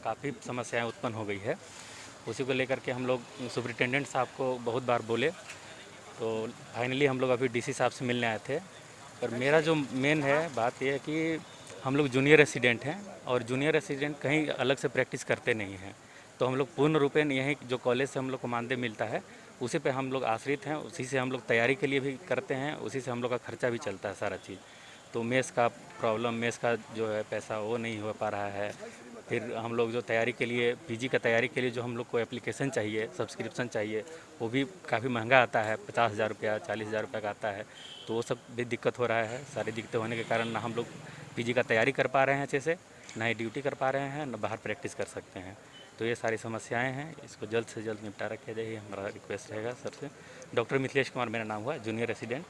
काफ़ी समस्याएं उत्पन्न हो गई है। उसी को लेकर के हम लोग सुपरिटेंडेंट साहब को बहुत बार बोले, तो फाइनली हम लोग अभी डीसी साहब से मिलने आए थे। पर मेरा जो मेन है बात यह है कि हम लोग जूनियर रेसिडेंट हैं और जूनियर रेसिडेंट कहीं अलग से प्रैक्टिस करते नहीं हैं, तो हम लोग पूर्ण रूपेण यहीं जो कॉलेज से हम लोग को मानदेय मिलता है उसी पे हम लोग आश्रित हैं। उसी से हम लोग तैयारी के लिए भी करते हैं, उसी से हम लोग का खर्चा भी चलता है सारा चीज़। तो मेस का प्रॉब्लम, मेस का जो है पैसा वो नहीं हो पा रहा है। फिर हम लोग जो तैयारी के लिए, पीजी का तैयारी के लिए जो हम लोग को एप्लीकेशन चाहिए, सब्सक्रिप्शन चाहिए, वो भी काफ़ी महंगा आता है, 50,000 रुपया 40,000 रुपये का आता है। तो वो सब भी दिक्कत हो रहा है। सारी दिक्कतें होने के कारण ना हम लोग पीजी का तैयारी कर पा रहे हैं अच्छे से, ना ही ड्यूटी कर पा रहे हैं, ना बाहर प्रैक्टिस कर सकते हैं। तो ये सारी समस्याएं हैं, इसको जल्द से जल्द निपटारा किया जाए, हमारा रिक्वेस्ट रहेगा सर से। डॉक्टर मिथिलेश कुमार मेरा नाम हुआ, junior resident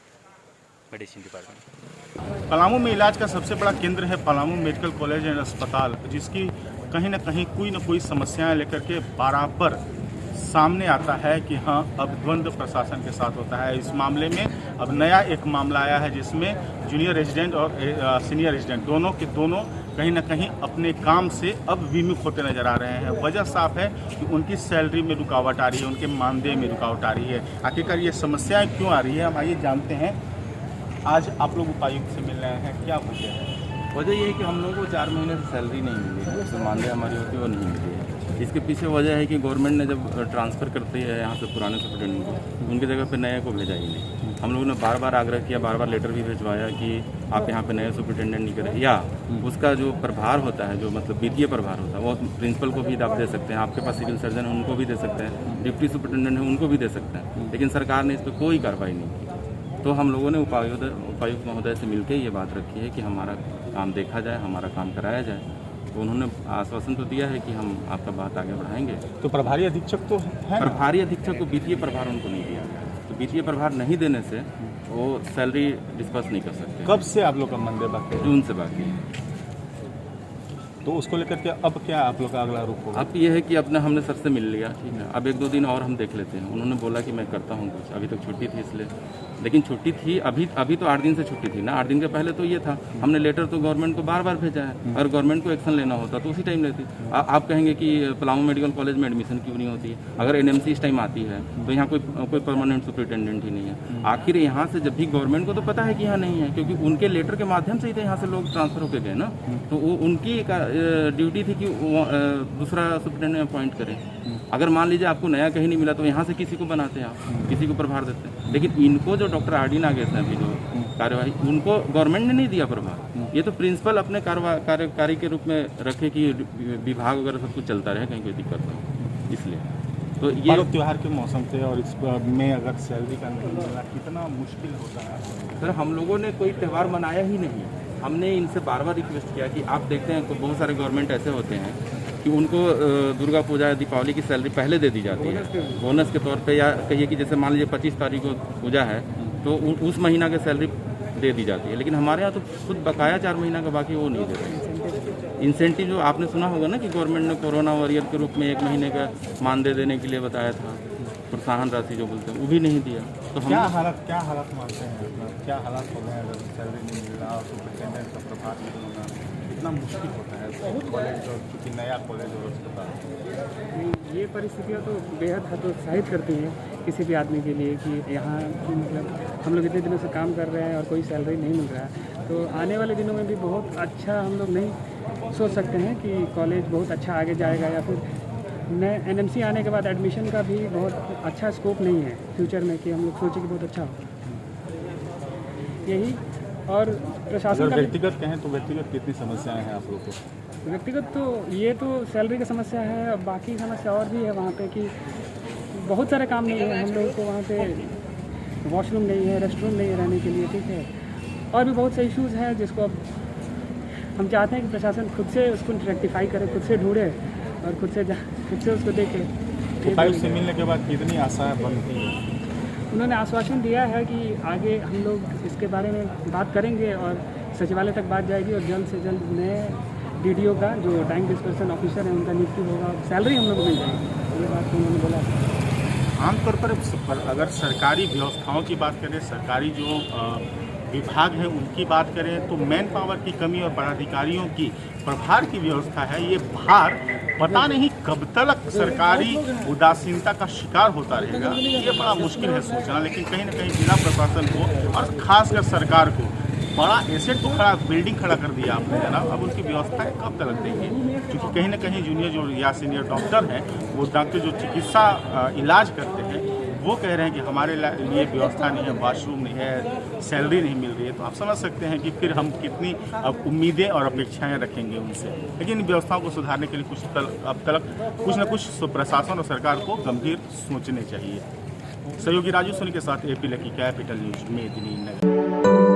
medicine department. Palamu में इलाज का सबसे बड़ा केंद्र है पलामू मेडिकल कॉलेज एंड अस्पताल, जिसकी कहीं ना कहीं कोई ना कोई समस्याएं लेकर के बराबर सामने आता है कि हाँ, अब द्वंद्व प्रशासन के साथ होता है। इस मामले में अब नया एक मामला आया है जिसमें जूनियर रेजिडेंट और सीनियर रेजिडेंट दोनों के दोनों कहीं ना कहीं अपने काम से अब विमुख होते नजर आ रहे हैं। वजह साफ है कि उनकी सैलरी में रुकावट आ रही है, उनके मानदेय में रुकावट आ रही है। आखिरकार ये समस्याएं क्यों आ रही है, हम आइए जानते हैं। आज आप लोग उपायुक्त से मिल रहे हैं, क्या वजह है? वजह ये है कि हम लोगों को 4 महीने से सैलरी नहीं मिली है, जो मानदेय हमारी होती है वो नहीं मिली है। इसके पीछे वजह है कि गवर्नमेंट ने जब ट्रांसफ़र करती है यहाँ से पुराने सुपरिटेंडेंट को, उनकी जगह पे नए को भेजा ही नहीं। हम लोगों ने बार बार आग्रह किया, बार बार लेटर भी भिजवाया कि आप यहाँ पे नए सुपरिटेंडेंट नहीं करें, या उसका जो प्रभार होता है, जो मतलब वित्तीय प्रभार होता है, वो प्रिंसिपल को भी आप दे सकते हैं, आपके पास सिविल सर्जन है उनको भी दे सकते हैं, डिप्टी सुपरिटेंडेंट है उनको भी दे सकते हैं। लेकिन सरकार ने इस पर कोई कार्रवाई नहीं की। तो हम लोगों ने उपायुक्त महोदय से मिलकर ये बात रखी है कि हमारा काम देखा जाए, हमारा काम कराया जाए। तो उन्होंने आश्वासन तो दिया है कि हम आपका बात आगे बढ़ाएंगे। तो प्रभारी अधीक्षक तो है, प्रभारी अधीक्षक को वित्तीय प्रभार उनको नहीं दिया गया, तो वित्तीय प्रभार नहीं देने से वो सैलरी डिस्पर्स नहीं कर सकते। कब से आप लोग का मानदेय बाकी है? जून से बाकी है। तो उसको लेकर के अब क्या आप लोग का अगला रूप होगा? अब ये है कि अपने हमने सर से मिल लिया, ठीक है, अब 1-2 दिन और हम देख लेते हैं। उन्होंने बोला कि मैं करता हूँ कुछ, अभी तक छुट्टी थी इसलिए, लेकिन छुट्टी थी अभी तो 8 दिन से छुट्टी थी ना। 8 दिन के पहले तो ये था, हमने लेटर तो गवर्नमेंट को बार बार भेजा है। अगर गवर्नमेंट को एक्शन लेना होता तो उसी टाइम लेती। आप कहेंगे कि पलामू मेडिकल कॉलेज में एडमिशन क्यों नहीं होती है? अगर एनएमसी इस टाइम आती है तो यहाँ कोई परमानेंट सुपरिटेंडेंट ही नहीं है। आखिर यहाँ से जब भी गवर्नमेंट को तो पता है कि यहाँ नहीं है, क्योंकि उनके लेटर के माध्यम से ही तो यहाँ से लोग ट्रांसफर होकर गए ना। तो वो उनकी ड्यूटी थी कि दूसरा सुपरिटेंडेंट अपॉइंट करें। अगर मान लीजिए आपको नया कहीं नहीं मिला तो यहाँ से किसी को बनाते हैं, आप किसी को प्रभार देते हैं। लेकिन इनको जो डॉक्टर आरडी नागेश हैं अभी जो कार्यवाही, उनको गवर्नमेंट ने नहीं दिया प्रभार। ये तो प्रिंसिपल अपने कार्यकारी के रूप में रखे कि विभाग वगैरह सब कुछ चलता रहे, कहीं कोई दिक्कत नहीं। इसलिए तो ये त्योहार के मौसम थे और इस में अगर सैलरी का नहीं मिलना कितना मुश्किल होता है। सर, हम लोगों ने कोई त्यौहार मनाया ही नहीं। हमने इनसे बार बार रिक्वेस्ट किया कि आप देखते हैं तो बहुत सारे गवर्नमेंट ऐसे होते हैं कि उनको दुर्गा पूजा, दीपावली की सैलरी पहले दे दी जाती है बोनस के तौर पे, या कहिए कि जैसे मान लीजिए 25 तारीख को पूजा है तो उस महीना की सैलरी दे दी जाती है। लेकिन हमारे यहाँ तो खुद बकाया 4 महीना का बाकी वो नहीं देते। इंसेंटिव जो आपने सुना होगा ना कि गवर्नमेंट ने कोरोना वॉरियर के रूप में 1 महीने का मानदेय देने के लिए बताया था, प्रोत्साहन राशि जो बोलते हैं, वो भी नहीं दिया। तो क्या हालत मानते हैं, क्या हालात हो गए अगर सैलरी नहीं मिल रहा और सुपरिटेंडेंट का प्रभार नहीं होना, कितना मुश्किल होता है कॉलेज और क्योंकि नया कॉलेज और अस्पताल। ये परिस्थितियाँ तो बेहद हतोत्साहित करती हैं किसी भी आदमी के लिए कि यहाँ मतलब हम लोग इतने दिनों से काम कर रहे हैं और कोई सैलरी नहीं मिल रहा है। तो आने वाले दिनों में भी बहुत अच्छा हम लोग नहीं सोच सकते हैं कि कॉलेज बहुत अच्छा आगे जाएगा, या फिर नए एनएमसी आने के बाद एडमिशन का भी बहुत अच्छा स्कोप नहीं है फ्यूचर में कि हम लोग सोचें कि बहुत अच्छा हो। यही और प्रशासन अगर का व्यक्तिगत कहें तो व्यक्तिगत कितनी समस्याएं हैं आप लोग को? व्यक्तिगत तो ये तो सैलरी की समस्या है, और बाकी समस्या और भी है वहाँ पे कि बहुत सारे काम नहीं है हम लोगों को। वहाँ पे वॉशरूम नहीं है, रेस्टरूम नहीं है रहने के लिए, ठीक है, और भी बहुत से इश्यूज़ हैं जिसको अब हम चाहते हैं कि प्रशासन खुद से उसको रेक्टिफाई करे, खुद से ढूंढे और खुद से उसको देखे। उपायुक्त से मिलने के बाद कितनी आशाएं बनती हैं? उन्होंने आश्वासन दिया है कि आगे हम लोग इसके बारे में बात करेंगे और सचिवालय तक बात जाएगी और जल्द से जल्द नए डीडीओ का जो टाइम डिस्पर्सन ऑफिसर है उनका नियुक्ति होगा, सैलरी हम लोग को मिल जाएगी। ये बात उन्होंने बोला। आमतौर पर अगर सरकारी व्यवस्थाओं की बात करें, सरकारी जो विभाग हैं उनकी बात करें तो मैन पावर की कमी और पदाधिकारियों की प्रभार की व्यवस्था है, ये भार पता नहीं कब तक सरकारी उदासीनता का शिकार होता रहेगा। ये बड़ा मुश्किल है सोचना, लेकिन कहीं ना कहीं जिला प्रशासन को और खासकर सरकार को बड़ा एसेट तो खड़ा, बिल्डिंग खड़ा कर दिया आपने जनाब, अब उनकी व्यवस्थाएं कब तक देंगे? क्योंकि कहीं ना कहीं जूनियर जो या सीनियर डॉक्टर हैं, वो डॉक्टर जो चिकित्सा इलाज करते हैं, वो कह रहे हैं कि हमारे लिए व्यवस्था नहीं है, वॉशरूम नहीं है, सैलरी नहीं मिल रही है। तो आप समझ सकते हैं कि फिर हम कितनी अब उम्मीदें और अपेक्षाएं रखेंगे उनसे। लेकिन इन व्यवस्थाओं को सुधारने के लिए अब तक कुछ न कुछ प्रशासन और सरकार को गंभीर सोचने चाहिए। सहयोगी राजू सोनी के साथ AP lucky, capital news, Medininagar.